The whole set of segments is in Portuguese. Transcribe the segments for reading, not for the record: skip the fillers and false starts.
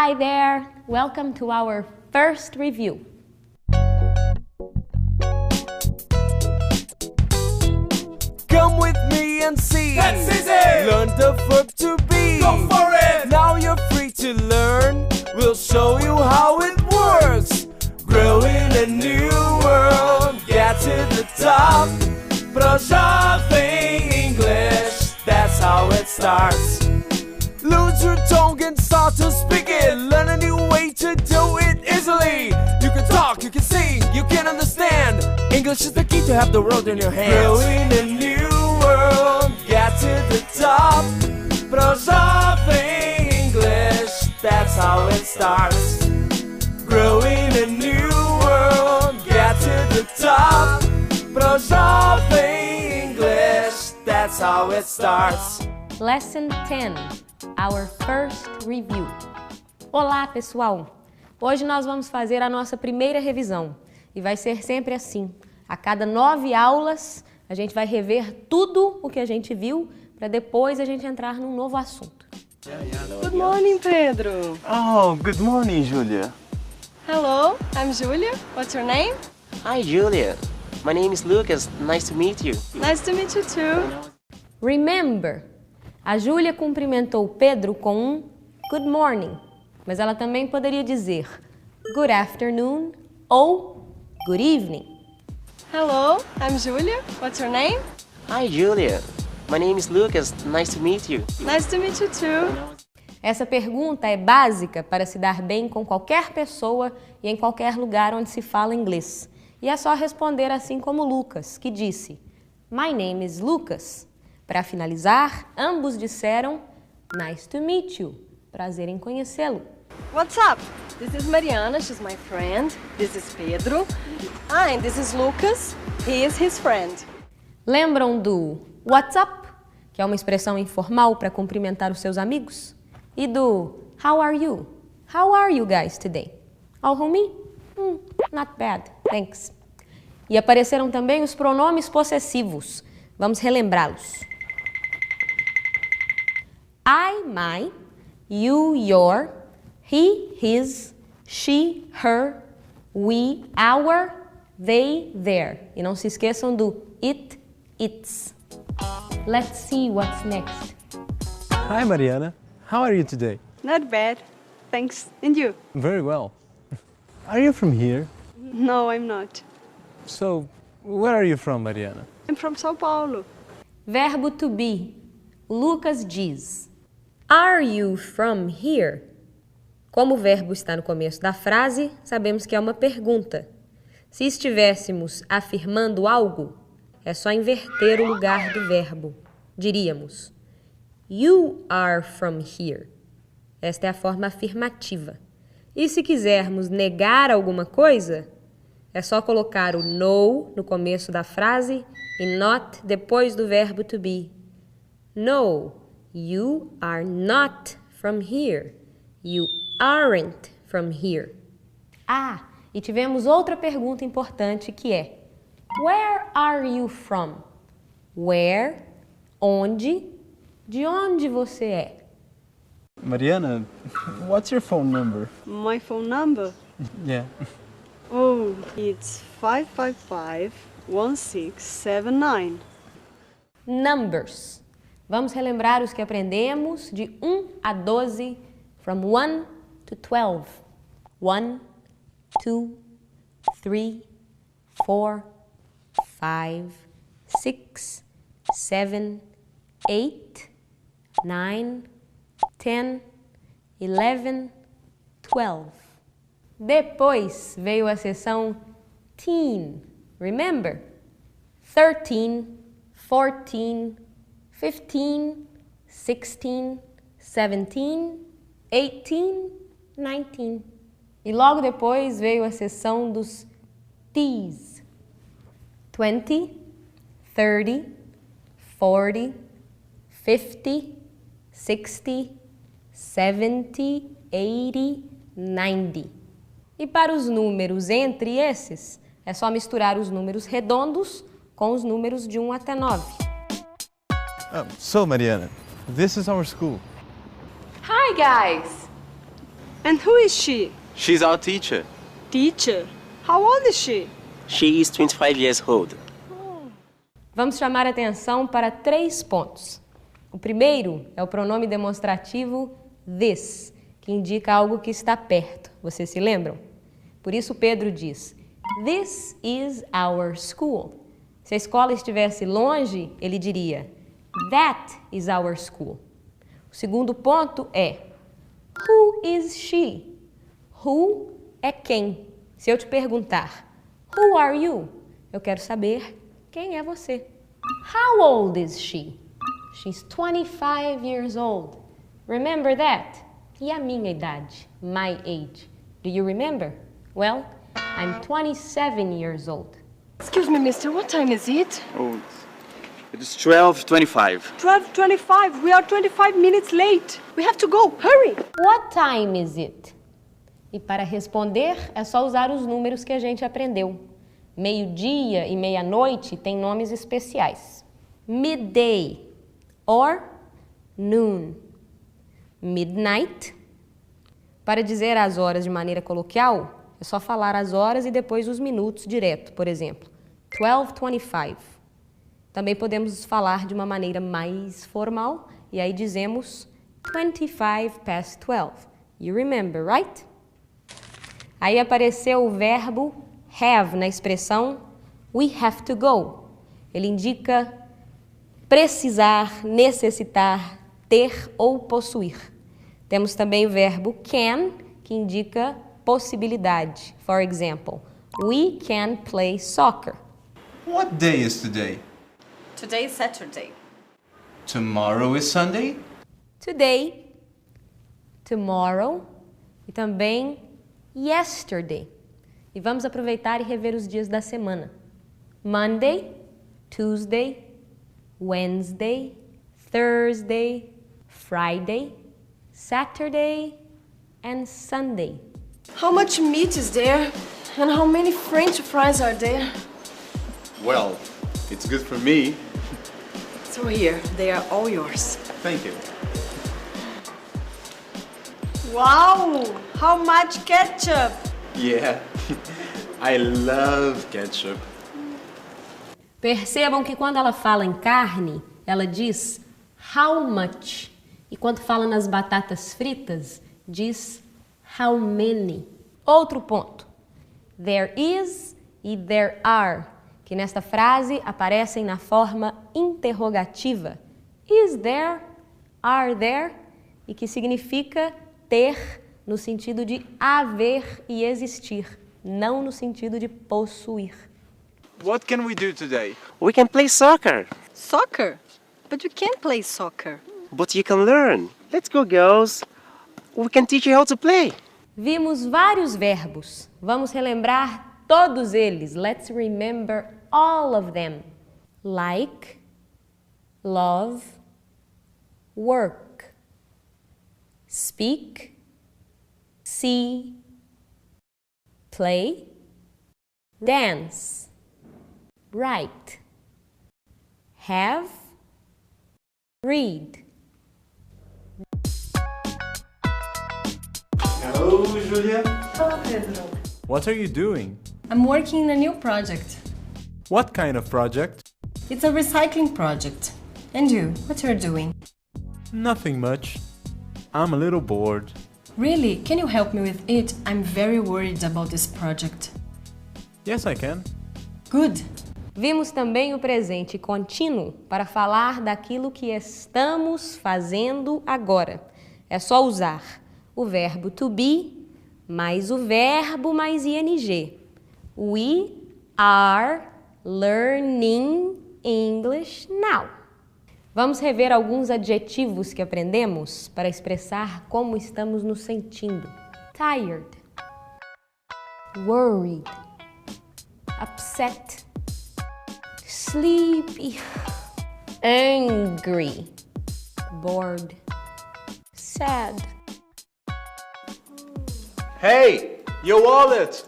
Hi there! Welcome to our first review. Come with me and see. That's easy! Learn the verb to be. Go for it! Now you're free to learn. We'll show you how it works. Grow in a new world. Get to the top. ProJovem English. That's how it starts. Lose your tongue and start to speak it. Learn a new way to do it easily. You can talk, you can sing, you can understand. English is the key to have the world in your hands. Grow in a new world, get to the top. ProJovem English, that's how it starts. Grow in a new world, get to the top. ProJovem English, that's how it starts. Lesson 10, our first review. Olá, pessoal! Hoje nós vamos fazer a nossa primeira revisão e vai ser sempre assim. A cada 9 aulas, a gente vai rever tudo o que a gente viu para depois a gente entrar num novo assunto. Good morning, Pedro. Oh, good morning, Julia. Hello, I'm Julia. What's your name? Hi, Julia. My name is Lucas. Nice to meet you. Nice to meet you too. Remember, a Júlia cumprimentou o Pedro com um good morning, mas ela também poderia dizer good afternoon ou good evening. Hello, I'm Julia. What's your name? Hi, Julia. My name is Lucas. Nice to meet you. Nice to meet you too. Essa pergunta é básica para se dar bem com qualquer pessoa e em qualquer lugar onde se fala inglês. E é só responder assim como Lucas, que disse My name is Lucas. Para finalizar, ambos disseram Nice to meet you. Prazer em conhecê-lo. What's up? This is Mariana. She's my friend. This is Pedro. Ah, and this is Lucas. He is his friend. Lembram do What's up? Que é uma expressão informal para cumprimentar os seus amigos? E do How are you? How are you guys today? All homie? Not bad, thanks. E apareceram também os pronomes possessivos. Vamos relembrá-los. I, my, you, your, he, his, she, her, we, our, they, their. E não se esqueçam do it, its. Let's see what's next. Hi Mariana, how are you today? Not bad, thanks. And you? Very well. Are you from here? No, I'm not. So, where are you from, Mariana? I'm from São Paulo. Verbo to be. Lucas diz Are you from here? Como o verbo está no começo da frase, sabemos que é uma pergunta. Se estivéssemos afirmando algo, é só inverter o lugar do verbo. Diríamos You are from here. Esta é a forma afirmativa. E se quisermos negar alguma coisa, é só colocar o no no começo da frase e not depois do verbo to be. No, you are not from here. You aren't from here. Ah, e tivemos outra pergunta importante que é Where are you from? Where, onde, de onde você é? Mariana, what's your phone number? My phone number? Yeah. Oh, it's 555-1679. Numbers. Vamos relembrar os que aprendemos de 1 a 12, from 1 to 12. 1, 2, 3, 4, 5, 6, 7, 8, 9, 10, 11, 12. Depois veio a seção teen. Remember? 13, 14, 15, 16, 17, 18, 19. E logo depois veio a seção dos T's. 20, 30, 40, 50, 60, 70, 80, 90. E para os números entre esses, é só misturar os números redondos com os números de 1 até 9. So Mariana, this is our school. Hi guys! And who is she? She's our teacher. Teacher. How old is she? She is 25 years old. Vamos chamar atenção para 3 pontos. O primeiro é o pronome demonstrativo this, que indica algo que está perto. Vocês se lembram? Por isso Pedro diz, this is our school. Se a escola estivesse longe, ele diria, that is our school. O segundo ponto é, who is she? Who é quem? Se eu te perguntar, who are you? Eu quero saber quem é você. How old is she? She's 25 years old. Remember that? E a minha idade? My age. Do you remember? Well, I'm 27 years old. Excuse me, mister, what time is it? Oh, it is 12:25. 12:25. We are 25 minutes late. We have to go. Hurry! What time is it? E para responder, é só usar os números que a gente aprendeu. Meio-dia e meia-noite têm nomes especiais. Midday or noon. Midnight. Para dizer as horas de maneira coloquial, é só falar as horas e depois os minutos direto. Por exemplo, 12:25. Também podemos falar de uma maneira mais formal e aí dizemos 12:25. You remember, right? Aí apareceu o verbo have na expressão we have to go. Ele indica precisar, necessitar, ter ou possuir. Temos também o verbo can, que indica possibilidade. For example, we can play soccer. What day is today? Today is Saturday. Tomorrow is Sunday? Today, tomorrow e também yesterday. E vamos aproveitar e rever os dias da semana. Monday, Tuesday, Wednesday, Thursday, Friday, Saturday and Sunday. How much meat is there? And how many French fries are there? Well, it's good for me. So here, they are all yours. Thank you. Wow! How much ketchup? Yeah, I love ketchup. Percebam que quando ela fala em carne, ela diz how much. E quando fala nas batatas fritas, diz how many. Outro ponto. There is e there are, que nesta frase aparecem na forma interrogativa. Is there? Are there? E que significa ter no sentido de haver e existir, não no sentido de possuir. What can we do today? We can play soccer, Soccer? But you can't play soccer. but you can learn. Let's go, girls. We can teach you how to play. Vimos vários verbos. Vamos relembrar todos eles. Let's remember all of them. Like, love, work, speak, see, play, dance, write, have, read. Hello, Julia. Hello, Pedro. What are you doing? I'm working in a new project. What kind of project? It's a recycling project. And you, what you're doing? Nothing much. I'm a little bored. Really? Can you help me with it? I'm very worried about this project. Yes, I can. Good. Vimos também o presente contínuo para falar daquilo que estamos fazendo agora. É só usar o verbo to be mais o verbo mais ing. We are learning English now. Vamos rever alguns adjetivos que aprendemos para expressar como estamos nos sentindo. Tired, worried, upset, sleepy, angry, bored, sad. Hey, your wallet!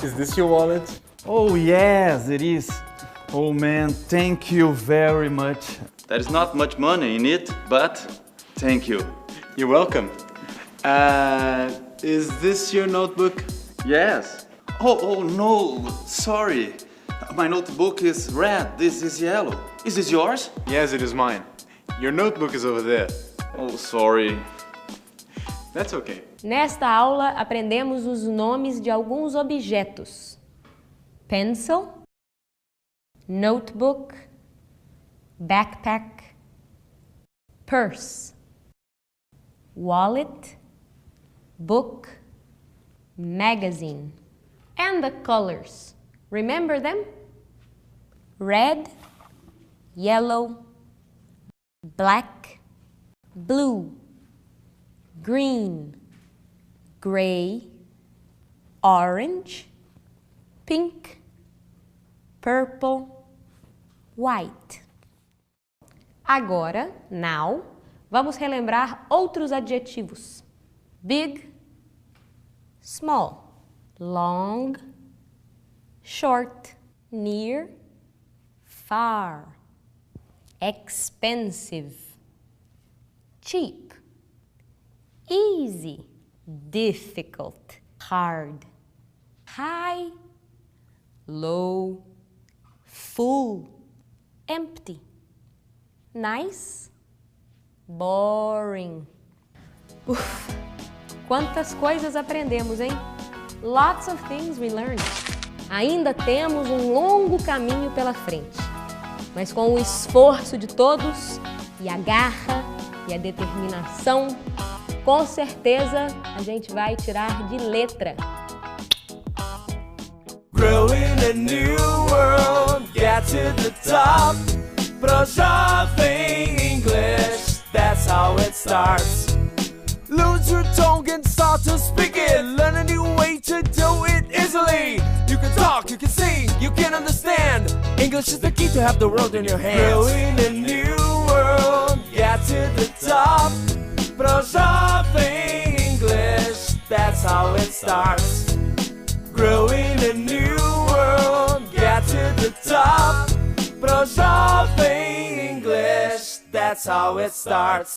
Is this your wallet? Oh, yes, it is. Oh man, thank you very much. There is not much money in it, but Thank you. You're welcome. Is this your notebook? Yes. Oh no, sorry. My notebook is red, this is yellow. Is this yours? Yes, it is mine. Your notebook is over there. Oh, sorry. That's okay. Nesta aula, aprendemos os nomes de alguns objetos. Pencil, notebook, backpack, purse, wallet, book, magazine, and the colors. Remember them? Red, yellow, black, blue, green, gray, orange, pink, purple, white. Agora, now, vamos relembrar outros adjetivos. Big, small, long, short, near, far, expensive, cheap, easy, difficult, hard, high, low, full, empty, nice, boring. Uf, quantas coisas aprendemos, hein? Lots of things we learned. Ainda temos um longo caminho pela frente, mas com o esforço de todos e a garra e a determinação, com certeza a gente vai tirar de letra. Grow in a new world, get to the top. ProJovem English, that's how it starts. Lose your tongue and start to speak it. Learn a new way to do it easily. You can talk, you can sing, you can understand. English is the key to have the world in your hands. Grow in a new world, get to the top. ProJovem English, that's how it starts. Grow in a new world, get to the top. ProJovem English, that's how it starts.